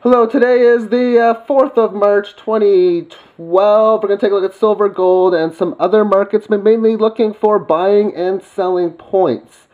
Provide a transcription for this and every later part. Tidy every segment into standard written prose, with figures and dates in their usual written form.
Hello, today is the 4th of March 2012. We're going to take a look at silver, gold, and some other markets, but mainly looking for buying and selling points.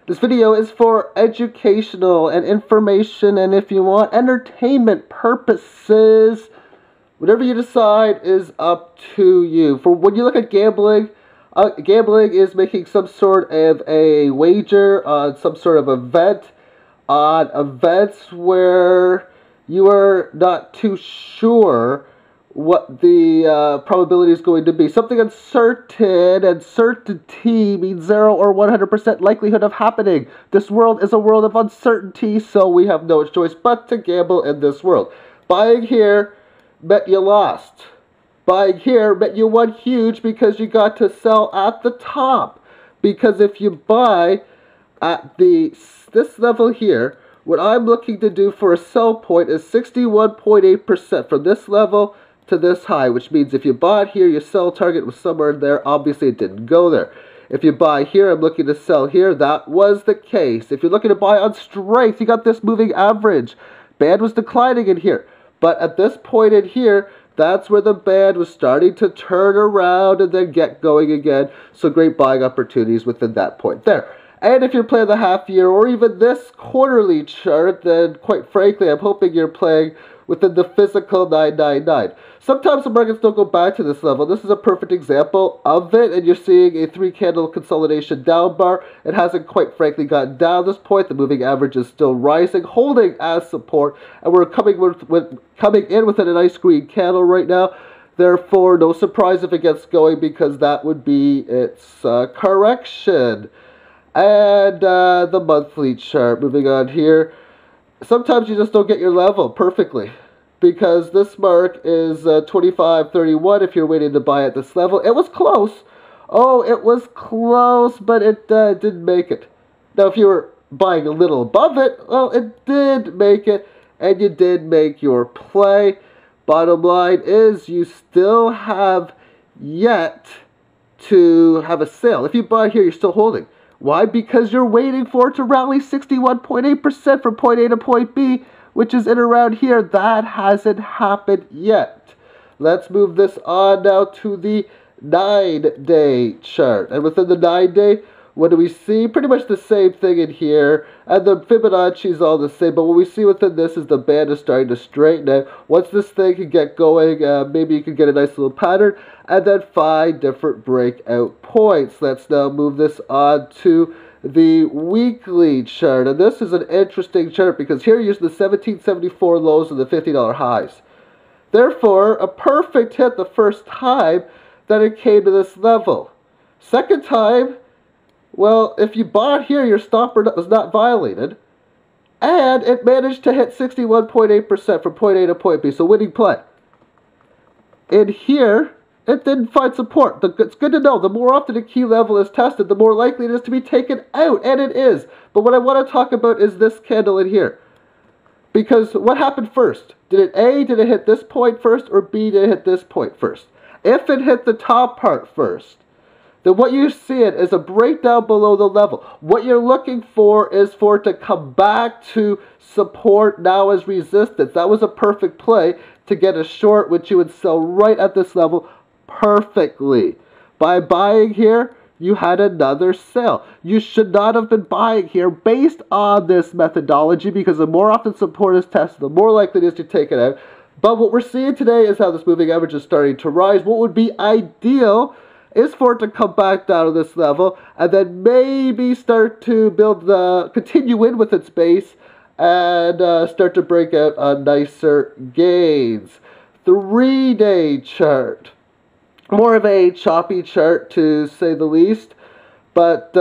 This video is for educational and information, and if you want entertainment purposes, whatever you decide is up to you. For when you look at gambling, gambling is making some sort of a wager on some sort of event, on events where you are not too sure what the probability is going to be. Something uncertain, and certainty means 0 or 100% likelihood of happening. This world is a world of uncertainty, so we have no choice but to gamble in this world. Buying here meant you lost. Buying here meant you won huge because you got to sell at the top. Because if you buy at this level here, what I'm looking to do for a sell point is 61.8% from this level to this high, which means if you bought here, your sell target was somewhere there. Obviously, it didn't go there. If you buy here, I'm looking to sell here. That was the case. If you're looking to buy on strength, you got this moving average. Band was declining in here. But at this point in here, that's where the band was starting to turn around and then get going again. So great buying opportunities within that point there. And if you're playing the half year or even this quarterly chart, then quite frankly, I'm hoping you're playing within the physical 999. Sometimes the markets don't go back to this level. This is a perfect example of it, and you're seeing a 3-candle consolidation down bar. It hasn't quite frankly gotten down this point. The moving average is still rising, holding as support, and we're coming in within a nice green candle right now. Therefore, no surprise if it gets going, because that would be its correction. And the monthly chart, moving on here. Sometimes you just don't get your level perfectly, because this mark is 25.31 if you're waiting to buy at this level. It was close. Oh, it was close, but it didn't make it. Now, if you were buying a little above it, well, it did make it, and you did make your play. Bottom line is you still have yet to have a sale. If you buy here, you're still holding. Why? Because you're waiting for it to rally 61.8% from point A to point B, which is in around here. That hasn't happened yet. Let's move this on now to the 9-day chart. And within the 9-day, what do we see? Pretty much the same thing in here. And the Fibonacci is all the same. But what we see within this is the band is starting to straighten out. Once this thing can get going, maybe you can get a nice little pattern. And then 5 different breakout points. Let's now move this on to the weekly chart. And this is an interesting chart because here you're using the 1774 lows and the $50 highs. Therefore, a perfect hit the first time that it came to this level. Second time, well, if you bought here, your stopper was not violated. And it managed to hit 61.8% from point A to point B. So winning play. In here, it didn't find support. It's good to know. The more often a key level is tested, the more likely it is to be taken out. And it is. But what I want to talk about is this candle in here. Because what happened first? Did it hit this point first, or B, did it hit this point first? If it hit the top part first, then what you're seeing is a breakdown below the level. What you're looking for is for it to come back to support now as resistance. That was a perfect play to get a short, which you would sell right at this level perfectly. By buying here, you had another sale. You should not have been buying here based on this methodology, because the more often support is tested, the more likely it is to take it out. But what we're seeing today is how this moving average is starting to rise. What would be ideal is for it to come back down to this level and then maybe start to continue in with its base and start to break out on nicer gains. 3-day chart. More of a choppy chart, to say the least. But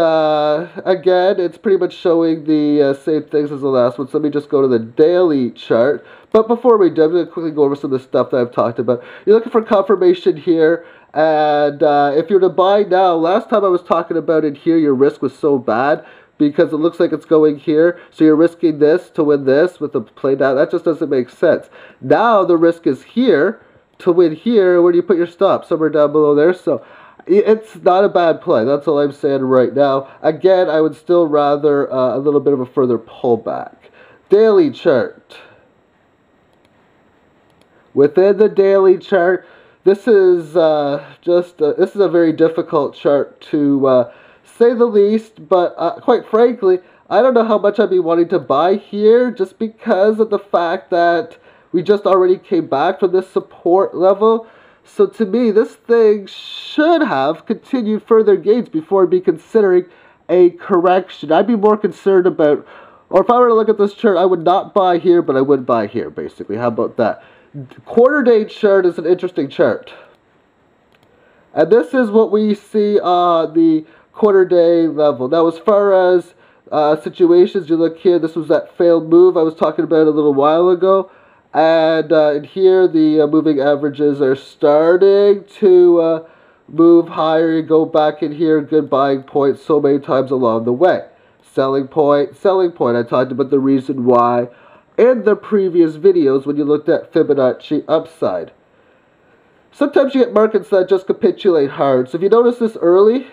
again, it's pretty much showing the same things as the last one. So let me just go to the daily chart. But before we do, I'm going to quickly go over some of the stuff that I've talked about. You're looking for confirmation here. And if you're to buy now, last time I was talking about it here, your risk was so bad because it looks like it's going here. So you're risking this to win this with the play down. That just doesn't make sense. Now the risk is here to win here. Where do you put your stop? Somewhere down below there. So it's not a bad play. That's all I'm saying right now. Again, I would still rather a little bit of a further pullback. Daily chart. Within the daily chart, this is this is a very difficult chart to say the least, but quite frankly, I don't know how much I'd be wanting to buy here just because of the fact that we just already came back from this support level. So to me, this thing should have continued further gains before I'd be considering a correction. I'd be more concerned about, or if I were to look at this chart, I would not buy here, but I would buy here, basically. How about that? Quarter day chart is an interesting chart. And this is what we see on the quarter day level. Now, as far as situations, you look here, this was that failed move I was talking about a little while ago. And in here, the moving averages are starting to move higher. You go back in here, good buying point so many times along the way. Selling point, selling point. I talked about the reason why in the previous videos when you looked at Fibonacci upside. Sometimes you get markets that just capitulate hard. So if you notice this early,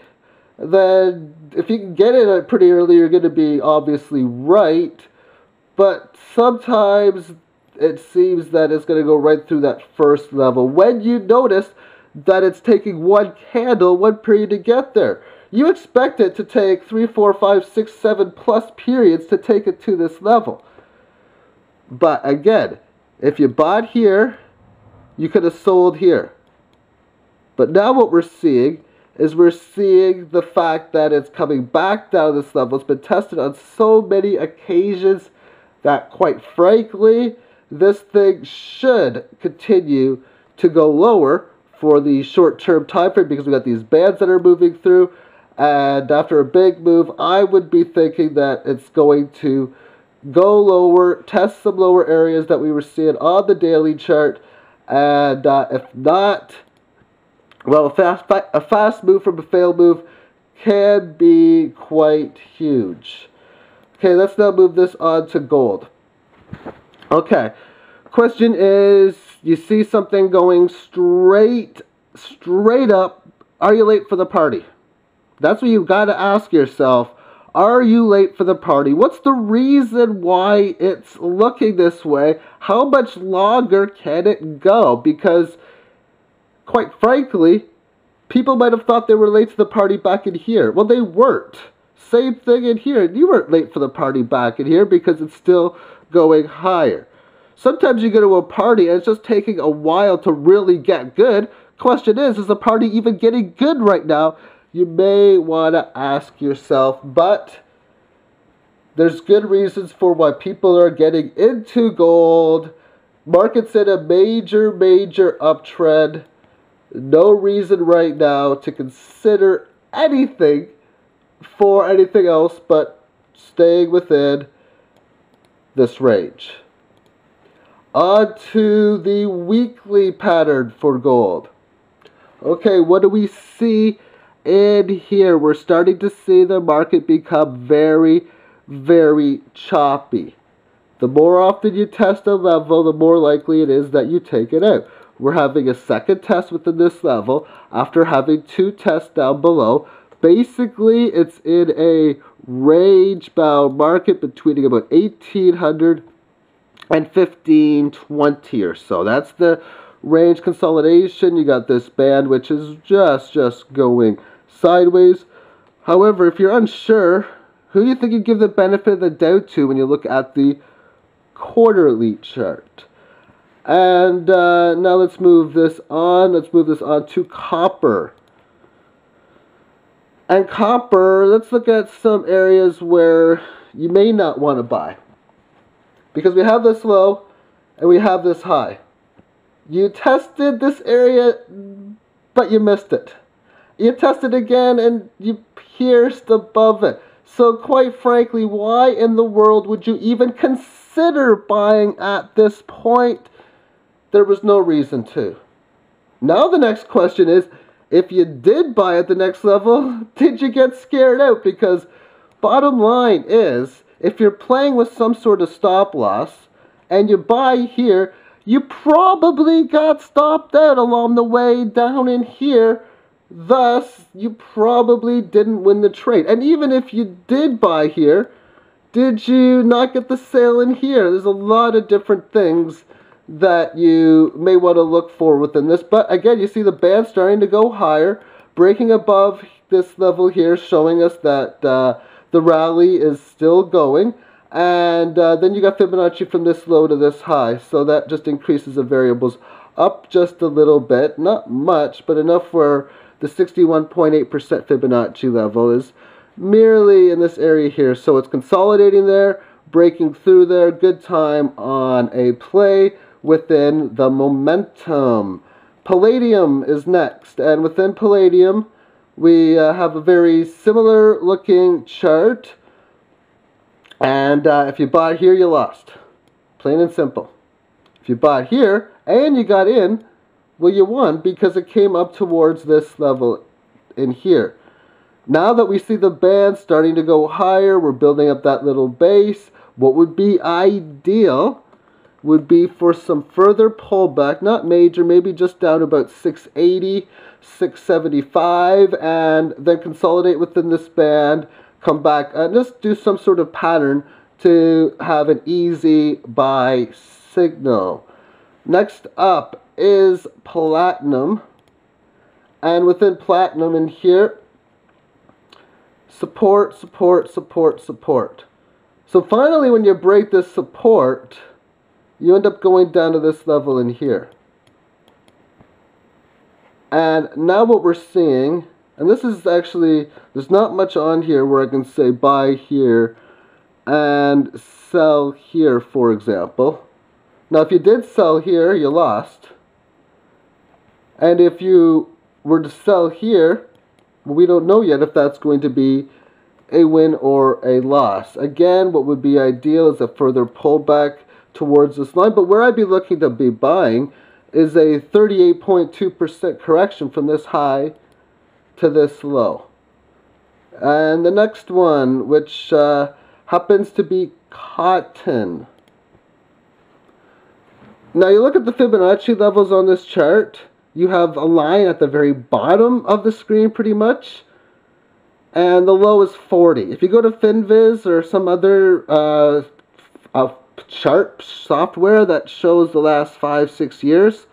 then if you can get it pretty early, you're going to be obviously right. But sometimes it seems that it's going to go right through that first level when you notice that it's taking one candle, one period to get there. You expect it to take 3, 4, 5, 6, 7 plus periods to take it to this level. But again, if you bought here, you could have sold here. But now what we're seeing is we're seeing the fact that it's coming back down this level. It's been tested on so many occasions that, quite frankly, this thing should continue to go lower for the short-term time frame because we got these bands that are moving through. And after a big move, I would be thinking that it's going to go lower, test some lower areas that we were seeing on the daily chart. And if not, well, a fast move from a failed move can be quite huge. Okay, let's now move this on to gold. Okay, question is, you see something going straight up. Are you late for the party? That's what you've got to ask yourself. Are you late for the party? What's the reason why it's looking this way? How much longer can it go? Because, quite frankly, people might have thought they were late to the party back in here. Well, they weren't. Same thing in here. You weren't late for the party back in here because it's still going higher. Sometimes you go to a party and it's just taking a while to really get good. Question is the party even getting good right now? You may want to ask yourself, but there's good reasons for why people are getting into gold. Market's in a major uptrend. No reason right now to consider anything for anything else but staying within this range. On to the weekly pattern for gold. Okay, what do we see in here? We're starting to see the market become very choppy. The more often you test a level, the more likely it is that you take it out. We're having a second test within this level after having 2 tests down below. Basically, it's in a range-bound market between about 1800 and 1520 or so. That's the range consolidation. You got this band which is just going sideways. However, if you're unsure, who do you think you give the benefit of the doubt to when you look at the quarterly chart? And now let's move this on. Let's move this on to copper. And copper, let's look at some areas where you may not want to buy. Because we have this low and we have this high. You tested this area, but you missed it. You tested again and you pierced above it. So quite frankly, why in the world would you even consider buying at this point? There was no reason to. Now the next question is, if you did buy at the next level, did you get scared out? Because bottom line is, if you're playing with some sort of stop loss and you buy here, you probably got stopped out along the way down in here. Thus, you probably didn't win the trade. And even if you did buy here, did you not get the sale in here? There's a lot of different things that you may want to look for within this. But again, you see the band starting to go higher, breaking above this level here, showing us that the rally is still going. And then you got Fibonacci from this low to this high, so that just increases the variables up just a little bit, not much, but enough where the 61.8% Fibonacci level is merely in this area here. So it's consolidating there, breaking through there. Good time on a play within the momentum. Palladium is next, and within Palladium we have a very similar looking chart, and if you bought here, you lost, plain and simple. If you bought here and you got in, well, you won because it came up towards this level in here. Now that we see the band starting to go higher, we're building up that little base. What would be ideal would be for some further pullback, not major, maybe just down about 680, 675, and then consolidate within this band, come back and just do some sort of pattern to have an easy buy signal. Next up is platinum, and within platinum in here, support, support, support, support. So finally, when you break this support, you end up going down to this level in here. And now what we're seeing, and this is actually, there's not much on here where I can say buy here and sell here, for example. Now if you did sell here, you lost. And if you were to sell here, well, we don't know yet if that's going to be a win or a loss. Again, what would be ideal is a further pullback towards this line, but where I'd be looking to be buying is a 38.2% correction from this high to this low. And the next one, which happens to be cotton. Now you look at the Fibonacci levels on this chart, you have a line at the very bottom of the screen pretty much, and the low is 40. If you go to FinViz or some other chart software that shows the last 5-6 years,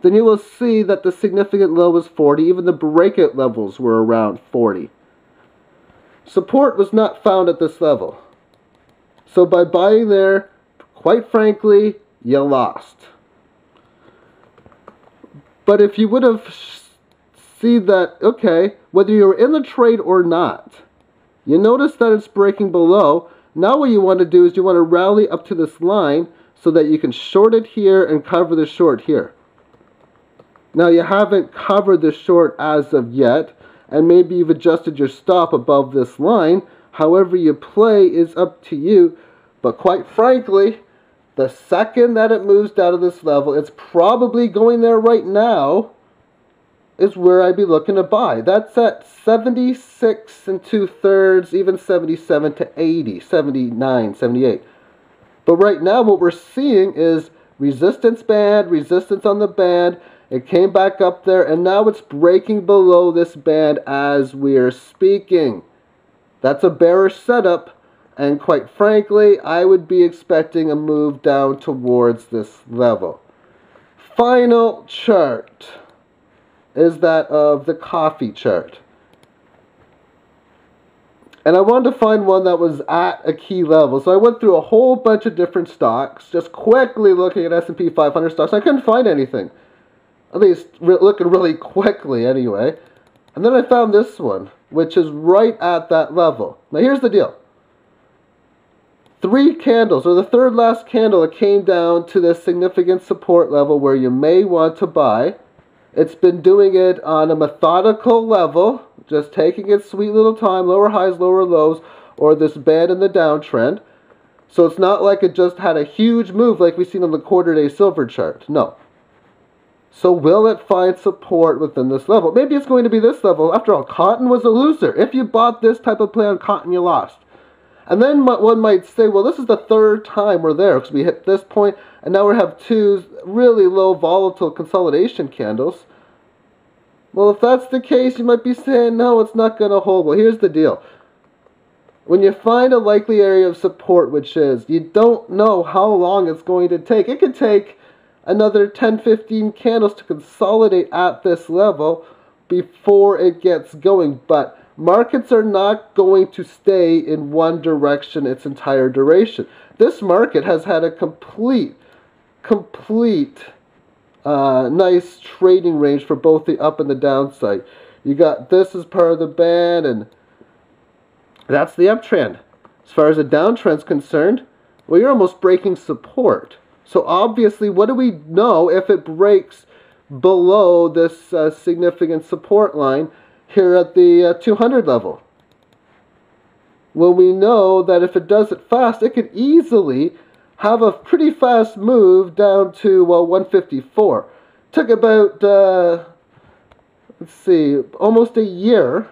then you will see that the significant low was 40. Even the breakout levels were around 40. Support was not found at this level. So by buying there, quite frankly, you lost. But if you would have seen that, okay, whether you're in the trade or not, you notice that it's breaking below. Now what you want to do is you want to rally up to this line so that you can short it here and cover the short here. Now you haven't covered the short as of yet, and maybe you've adjusted your stop above this line. However you play is up to you, but quite frankly, the second that it moves down to this level, it's probably going there right now, is where I'd be looking to buy. That's at 76 2/3, even 77 to 80, 79, 78. But right now what we're seeing is resistance band, resistance on the band. It came back up there, and now it's breaking below this band as we're speaking. That's a bearish setup, and quite frankly, I would be expecting a move down towards this level. Final chart is that of the coffee chart. And I wanted to find one that was at a key level. So I went through a whole bunch of different stocks, just quickly looking at S&P 500 stocks. I couldn't find anything. At least looking really quickly anyway. And then I found this one, which is right at that level. Now here's the deal. 3 candles, or the third last candle, it came down to this significant support level where you may want to buy. It's been doing it on a methodical level, just taking its sweet little time, lower highs, lower lows, or this band in the downtrend. So it's not like it just had a huge move like we've seen on the quarter-day silver chart. No. So will it find support within this level? Maybe it's going to be this level. After all, cotton was a loser. If you bought this type of play on cotton, you lost. And then one might say, well, this is the third time we're there because we hit this point, and now we have 2 really low volatile consolidation candles. Well, if that's the case, you might be saying, no, it's not going to hold. Well, here's the deal. When you find a likely area of support, which is, you don't know how long it's going to take. It could take another 10-15 candles to consolidate at this level before it gets going. But markets are not going to stay in one direction its entire duration. This market has had a complete nice trading range for both the up and the downside. You got this as part of the band, and that's the uptrend. As far as the downtrend's concerned, well, you're almost breaking support. So obviously, what do we know if it breaks below this significant support line here at the 200 level? Well, we know that if it does it fast, it could easily have a pretty fast move down to, well, 154. Took about, let's see, almost a year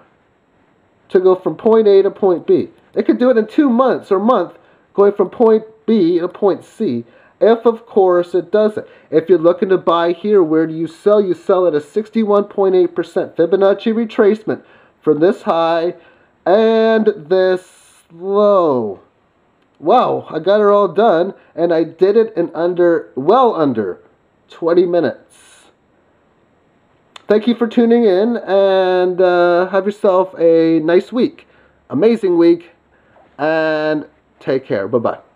to go from point A to point B. It could do it in 2 months or month, going from point B to point C, if, of course, it does it. If you're looking to buy here, where do you sell? You sell at a 61.8% Fibonacci retracement from this high and this low. Wow, I got it all done, and I did it in well under 20 minutes. Thank you for tuning in, and have yourself a nice week, amazing week, and take care. Bye-bye.